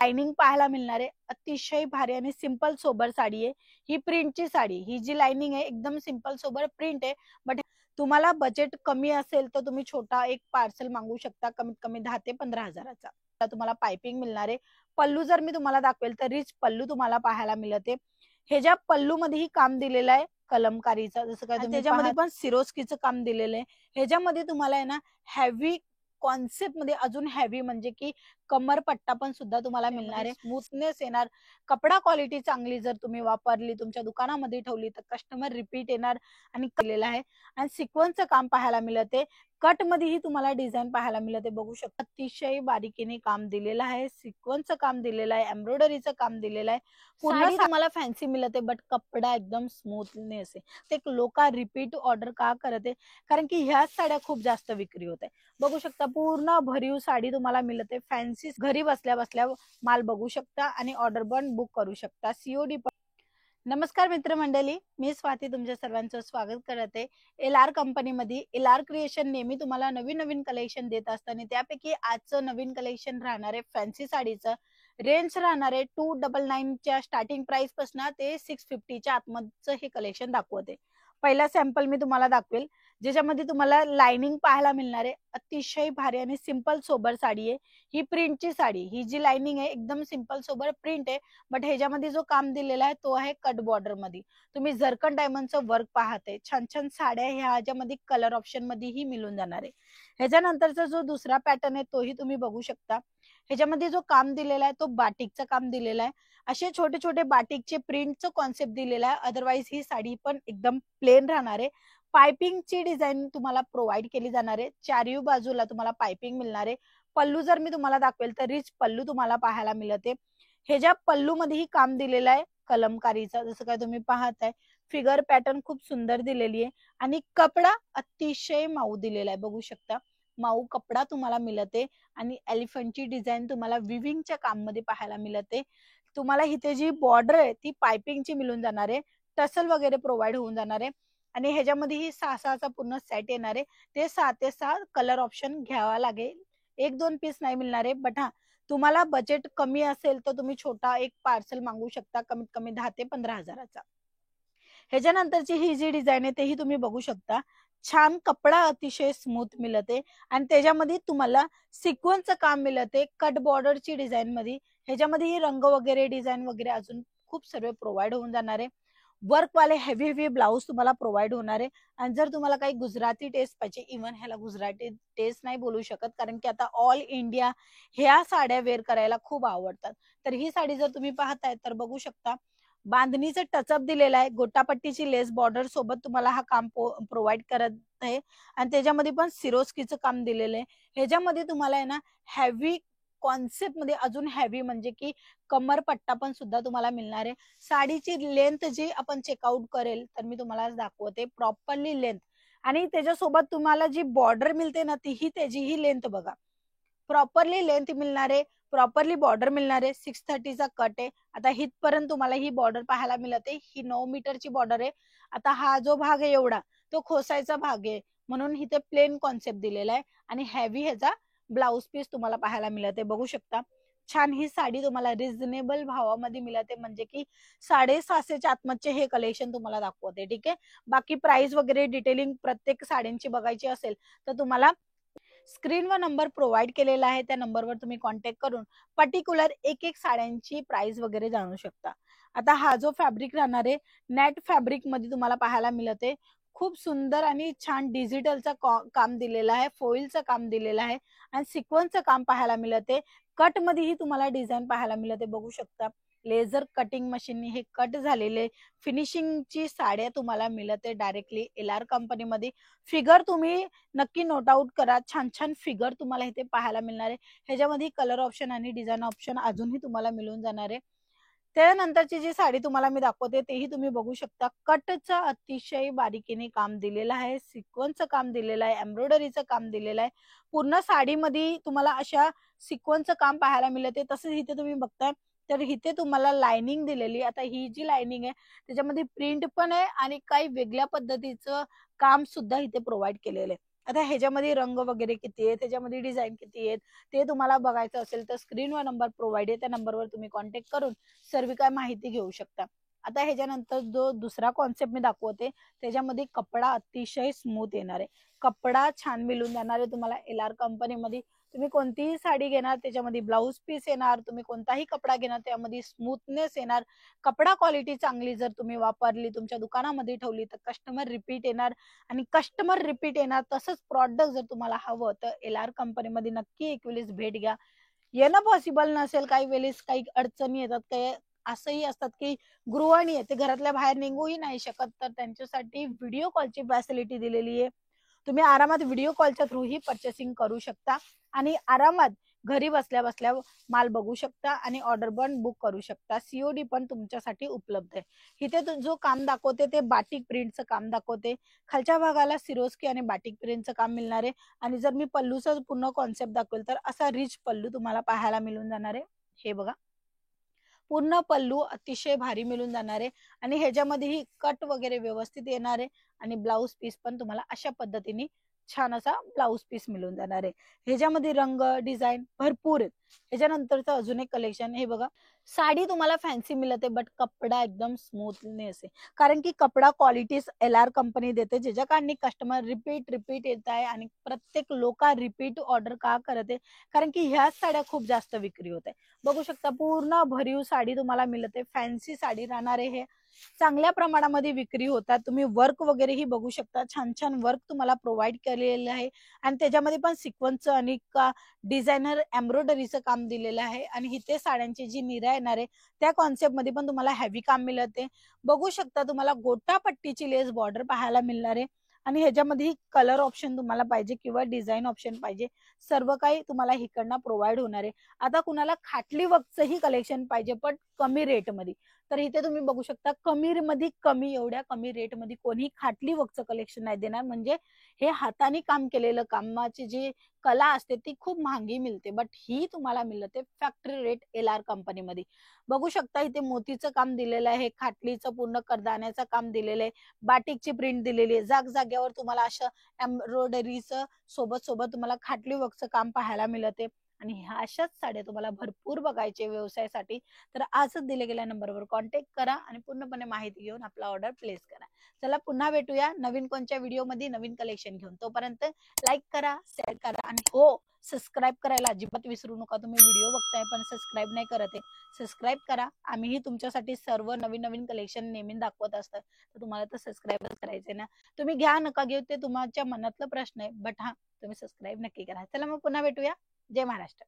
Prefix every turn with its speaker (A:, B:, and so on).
A: Lining पाहायला मिळणार आहे। अतिशय भारी आणि सिंपल सोबर साडी आहे। ही प्रिंटची साडी, ही जी लाइनिंग आहे एकदम सिंपल सोबर प्रिंट आहे। बट तुम्हाला बजेट कमी असेल तर तुम्ही छोटा एक पार्सल मागवू शकता, कमीत कमी 10 ते 15 हजाराचा। तुम्हाला पाइपिंग मिळणार आहे। पल्लू जर मी तुम्हाला दाखवेल तर रिच पल्लू तुम्हाला पाहायला मिळते। हे ज्या पल्लू मध्येही काम दिलेलं आहे कलमकारीचं, जसं काय तुम्ही त्याच्यामध्ये पण सिरोस्कीचं काम दिलेलं आहे। ह्याच्यामध्ये तुम्हाला आहे ना हेवी कॉन्सेप्ट मध्ये अजून हेवी म्हणजे की कमरपट्टा पण सुद्धा तुम्हाला मिळणार आहे। स्मूथनेस येणार, कपडा क्वालिटी चांगली जर तुम्ही वापरली, तुमच्या दुकानामध्ये ठेवली तर कस्टमर रिपीट येणार आणि केलेलं आहे। आणि सिक्वेन्सचं काम पाहायला मिळते। कट मध्येही तुम्हाला डिझाईन पाहायला मिळते, बघू शकता अतिशय बारीकीने काम दिलेलं आहे, सिक्वेन्सचं काम दिलेलं आहे, एम्ब्रॉयडरीचं काम दिलेलं आहे। पूर्ण तुम्हाला फॅन्सी मिळते बट कपडा एकदम स्मूथनेस आहे। ते लोक रिपीट ऑर्डर का करते, कारण की ह्याच साड्या खूप जास्त विक्री होत आहे। बघू शकता पूर्ण भरीव साडी तुम्हाला मिळते फॅन्सी। घरी बसल्या बसल्या माल बघू शकता आणि ऑर्डर पण बुक करू शकता, सीओडी पण। नमस्कार मित्रमंडळी, मी स्वाती तुमच्या सर्वांचं स्वागत करते LR कंपनीमध्ये। LR क्रिएशन नेहमी तुम्हाला नवीन नवीन कलेक्शन देत असतात आणि त्यापैकी आजचं नवीन कलेक्शन राहणार आहे फॅन्सी साडीचं। रेंज राहणार आहे 299 च्या स्टार्टिंग प्राइस पासून ते 650 च्या आतमधचं हे कलेक्शन दाखवते। पहिला सॅम्पल मी तुम्हाला दाखवेल, ज्याच्यामध्ये तुम्हाला लाइनिंग पाहायला मिळणार आहे। अतिशय भारी आणि सिंपल सोबर साडी आहे। ही प्रिंटची साडी, ही जी लाइनिंग आहे एकदम सिंपल सोबर प्रिंट आहे। बट ह्याच्यामध्ये जो काम दिलेला आहे तो आहे कट बॉर्डर मध्ये। तुम्ही जरकन डायमंडचं वर्क पाहते, छान छान साड्या ह्याच्यामध्ये कलर ऑप्शन मध्येही मिळून जाणार आहे। ह्याच्यानंतरचा जो दुसरा पॅटर्न आहे तोही तुम्ही बघू शकता। ह्याच्यामध्ये जो काम दिलेला आहे तो बाटिकचं काम दिलेलं आहे। असे छोटे छोटे बाटिकचे प्रिंटचं कॉन्सेप्ट दिलेला आहे। अदरवाइज ही साडी पण एकदम प्लेन राहणार आहे। पाइपिंगची डिझाईन तुम्हाला प्रोव्हाइड केली जाणार आहे। चारही बाजूला तुम्हाला पाइपिंग मिळणार आहे। पल्लू जर मी तुम्हाला दाखवेल तर रिच पल्लू तुम्हाला पाहायला मिळते। हे ज्या पल्लू मध्येही काम दिलेलं आहे कलमकारीचं, जसं काय तुम्ही पाहताय। फिगर पॅटर्न खूप सुंदर दिलेली आहे आणि कपडा अतिशय मऊ दिलेला आहे, बघू शकता मऊ कपडा तुम्हाला मिळते। आणि एलिफंटची डिझाईन तुम्हाला विविंगच्या काम मध्ये पाहायला मिळते। तुम्हाला इथे जी बॉर्डर आहे ती पाइपिंगची मिळून जाणार आहे, टसल वगैरे प्रोव्हाइड होऊन जाणार आहे। आणि ह्याच्यामध्येही 6-6चा पूर्ण सेट येणार आहे। ते 6 ते 6 कलर ऑप्शन घ्यावा लागेल, 1-2 पीस नाही मिळणार आहे। बट तुम्हाला बजेट कमी असेल तर तुम्ही छोटा एक पार्सल मागवू शकता, कमीत कमी 10 ते 15 हजाराचा। ह्याच्यानंतरची ही जी डिझाईन आहे तेही तुम्ही बघू शकता। छान कपडा अतिशय स्मूथ मिळते आणि त्याच्यामध्ये तुम्हाला सिक्वेन्सचं काम मिळते कट बॉर्डरची डिझाईन मध्ये। ह्याच्यामध्ये रंग वगैरे डिझाईन वगैरे अजून खूप सर्व प्रोव्हाइड होऊन जाणार आहे। वर्क वाले हेवी हेवी ब्लाउज तुम्हाला प्रोव्हाइड होणार आहे। आणि जर तुम्हाला काही गुजराती टेस्ट पाहिजे, इव्हन ह्याला गुजराती टेस्ट नाही बोलू शकत, कारण की आता ऑल इंडिया ह्या साड्या वेअर करायला खूप आवडतात। तर ही साडी जर तुम्ही पाहताय तर बघू शकता बांधणीचं टचअप दिलेलं आहे। गोटापट्टीची लेस बॉर्डर सोबत तुम्हाला हा काम प्रोव्हाइड करत आहे आणि त्याच्यामध्ये पण सिरोस्कीचं काम दिलेलं आहे। ह्याच्यामध्ये तुम्हाला आहे ना हेवी कॉन्सेप्ट मध्ये अजून हेवी म्हणजे की कमरपट्टा पण सुद्धा तुम्हाला मिळणार आहे। साडीची लेंथ जी आपण चेकआउट करेल तर मी तुम्हाला दाखवते प्रॉपरली लेंथ, आणि त्याच्यासोबत तुम्हाला जी बॉर्डर मिळते ना तीही त्याचीही लेंथ बघा, प्रॉपरली लेंथ मिळणार आहे, प्रॉपरली बॉर्डर मिळणार आहे। 630चा कट आहे। आता हितपर्यंत तुम्हाला ही बॉर्डर पाहायला मिळते। ही 9 मीटरची बॉर्डर आहे। आता हा जो भाग आहे एवढा तो खोसायचा भाग आहे, म्हणून इथे प्लेन कॉन्सेप्ट दिलेला आहे आणि हेवी ह्याचा ब्लाउज पीस तुम्हाला पाहायला मिळते, बघू शकता। छान ही साडी तुम्हाला रिझनेबल भावामध्ये मिळते, म्हणजे की 650च्या आतमधचे हे कलेक्शन तुम्हाला दाखवते, ठीक आहे। बाकी प्राइस वगैरे डिटेलिंग प्रत्येक साड्यांची बघायची असेल तर तुम्हाला स्क्रीनवर नंबर प्रोव्हाइड केलेला आहे, त्या नंबरवर तुम्ही कॉन्टॅक्ट करून पर्टिक्युलर एक एक साड्यांची प्राइस वगैरे जाणू शकता। आता हा जो फॅब्रिक राहणार आहे नेट फॅब्रिक मध्ये तुम्हाला पाहायला मिळते। खूप सुंदर आणि छान डिजिटलचा काम दिलेला आहे, फोइलचं काम दिलेलं आहे आणि सिक्वेन्सचं काम पाहायला मिळते। कट मध्येही तुम्हाला डिझाईन पाहायला मिळते, बघू शकता। लेझर कटिंग मशीनने हे कट झालेले फिनिशिंगची साड्या तुम्हाला मिळते डायरेक्टली LR कंपनीमध्ये। फिगर तुम्ही नक्की नोट आउट करा, छान छान फिगर तुम्हाला इथे पाहायला मिळणार आहे। ह्याच्यामध्ये कलर ऑप्शन आणि डिझाईन ऑप्शन अजूनही तुम्हाला मिळून जाणार आहे। त्यानंतरची जी साडी तुम्हाला मी दाखवते तेही तुम्ही बघू शकता। कटचं अतिशय बारीकीने काम दिलेलं आहे, सिक्वेन्सचं काम दिलेलं आहे, एम्ब्रॉयडरीचं काम दिलेलं आहे। पूर्ण साडीमध्ये तुम्हाला अशा सिक्वेन्सचं काम पाहायला मिळते। तसंच इथे तुम्ही बघताय तर इथे तुम्हाला लाइनिंग दिलेली, आता ही जी लाइनिंग आहे त्याच्यामध्ये प्रिंट पण आहे आणि काही वेगळ्या पद्धतीचं काम सुद्धा इथे प्रोव्हाइड केलेलं आहे। आता ह्याच्यामध्ये रंग वगैरे किती आहेत, ह्याच्यामध्ये डिझाईन किती आहेत, ते तुम्हाला बघायचं असेल तर स्क्रीनवर नंबर प्रोव्हाइड आहे, त्या नंबरवर तुम्ही कॉन्टॅक्ट करून सर्व काय माहिती घेऊ शकता. आता ह्याच्यानंतर जो दुसरा कॉन्सेप्ट मी दाखवते, त्याच्यामध्ये कपडा अतिशय स्मूथ येणार आहे. कपडा छान मिळून जाणार आहे तुम्हाला LR कंपनीमध्ये. तुम्ही कोणतीही साडी घेणार त्याच्यामध्ये ब्लाऊज पीस येणार, तुम्ही कोणताही कपडा घेणार त्यामध्ये स्मूथनेस येणार. कपडा क्वालिटी चांगली जर तुम्ही वापरली, तुमच्या दुकानामध्ये ठेवली तर कस्टमर रिपीट येणार. आणि कस्टमर रिपीट येणार. तसंच प्रॉडक्ट जर तुम्हाला हवं तर LR कंपनीमध्ये नक्की एक वेळेस भेट घ्या. येणं पॉसिबल नसेल, काही वेळेस काही अडचणी येतात, काही असंही असतात की गृहिणी आहे ते घरातल्या बाहेर निघूही नाही शकत, तर त्यांच्यासाठी व्हिडिओ कॉलची फॅसिलिटी दिलेली आहे. तुम्ही आरामात व्हिडिओ कॉलच्या थ्रू ही पर्चेसिंग करू शकता आणि आरामात घरी बसल्या बसल्या माल बघू शकता आणि ऑर्डर पण बुक करू शकता. COD पण तुमच्यासाठी उपलब्ध आहे. इथे जो काम दाखवते ते बाटिक प्रिंटचं काम दाखवते. खालच्या भागाला सिरोस्की आणि बाटिक प्रिंटचं काम मिळणार आहे. आणि जर मी पल्लूचा पूर्ण कॉन्सेप्ट दाखवेल तर असा रिच पल्लू तुम्हाला पाहायला मिळून जाणार आहे. हे बघा, पूर्ण पल्लू अतिशय भारी मिळून जाणार आहे आणि ह्याच्यामध्येही कट वगैरे व्यवस्थित येणार आहे आणि ब्लाऊज पीस पण तुम्हाला अशा पद्धतीने छान असा ब्लाऊज पीस मिळून जाणार आहे. ह्याच्यामध्ये रंग डिझाईन भरपूर आहेत. ह्याच्यानंतरचं अजून एक कलेक्शन हे बघा, साडी तुम्हाला फॅन्सी मिळते बट कपडा एकदम स्मूथनेस आहे. कारण की कपडा क्वालिटी LR कंपनी देते, ज्याच्या कारणी कस्टमर रिपीट रिपीट येत आहे आणि प्रत्येक लोक रिपीट ऑर्डर का करत आहे, कारण की ह्याच साड्या खूप जास्त विक्री होत आहे. बघू शकता पूर्ण भरीव साडी तुम्हाला मिळते, फॅन्सी साडी राहणार आहे. हे चांगल्या प्रमाणामध्ये विक्री होतात. तुम्ही वर्क वगैरेही बघू शकता, छान छान वर्क तुम्हाला प्रोव्हाइड केलेलं आहे आणि त्याच्यामध्ये पण सिक्वन्सचं आणि डिझायनर एम्ब्रॉयडरीचं काम दिलेलं आहे. आणि इथे साड्यांची जी निरा येणार आहे त्या कॉन्सेप्ट मध्ये पण तुम्हाला हेवी काम मिळते. बघू शकता तुम्हाला गोटा पट्टीची लेस बॉर्डर पाहायला मिळणार आहे आणि ह्याच्यामध्ये कलर ऑप्शन तुम्हाला पाहिजे किंवा डिझाईन ऑप्शन पाहिजे, सर्व काही तुम्हाला इकडनं प्रोव्हाइड होणार आहे. आता कुणाला खाटली वर्कचंही कलेक्शन पाहिजे पण कमी रेटमध्ये, तर इथे तुम्ही बघू शकता कमी मध्ये कमी, एवढ्या कमी रेटमध्ये कोणी खाटली वर्कचं कलेक्शन नाही देणार. म्हणजे हे हाताने काम केलेलं कामाची जी कला असते ती खूप महागी मिळते, बट ही तुम्हाला मिळते फॅक्टरी रेट LR कंपनीमध्ये. बघू शकता इथे मोतीचं काम दिलेलं आहे, खाटलीचं पूर्ण करदाण्याचं काम दिलेलं आहे, बाटिकची प्रिंट दिलेली आहे. जागजाग्यावर तुम्हाला असं एम्ब्रॉयडरीचं सोबत सोबत तुम्हाला खाटली वर्कचं काम पाहायला मिळते. आणि ह्या अशाच साड्या तुम्हाला भरपूर बघायचे व्यवसायासाठी, तर आजच दिले गेल्या नंबरवर कॉन्टॅक्ट करा आणि पूर्णपणे माहिती घेऊन आपला ऑर्डर प्लेस करा. चला पुन्हा भेटूया नवीन कोणत्या व्हिडिओमध्ये नवीन कलेक्शन घेऊन. तोपर्यंत लाईक करा, शेअर करा आणि हो, सबस्क्राईब करायला अजिबात विसरू नका. तुम्ही व्हिडिओ बघताय पण सबस्क्राईब नाही करत आहे, सबस्क्राईब करा. आम्हीही तुमच्यासाठी सर्व नवीन नवीन कलेक्शन नेहमी दाखवत असतं, तर तुम्हाला तर सबस्क्राईबच करायचे ना. तुम्ही घ्या नका घेऊ ते तुमच्या मनातला प्रश्न आहे, बट हा तुम्ही सबस्क्राईब नक्की करा. चला मग पुन्हा भेटूया. जय महाराष्ट्र.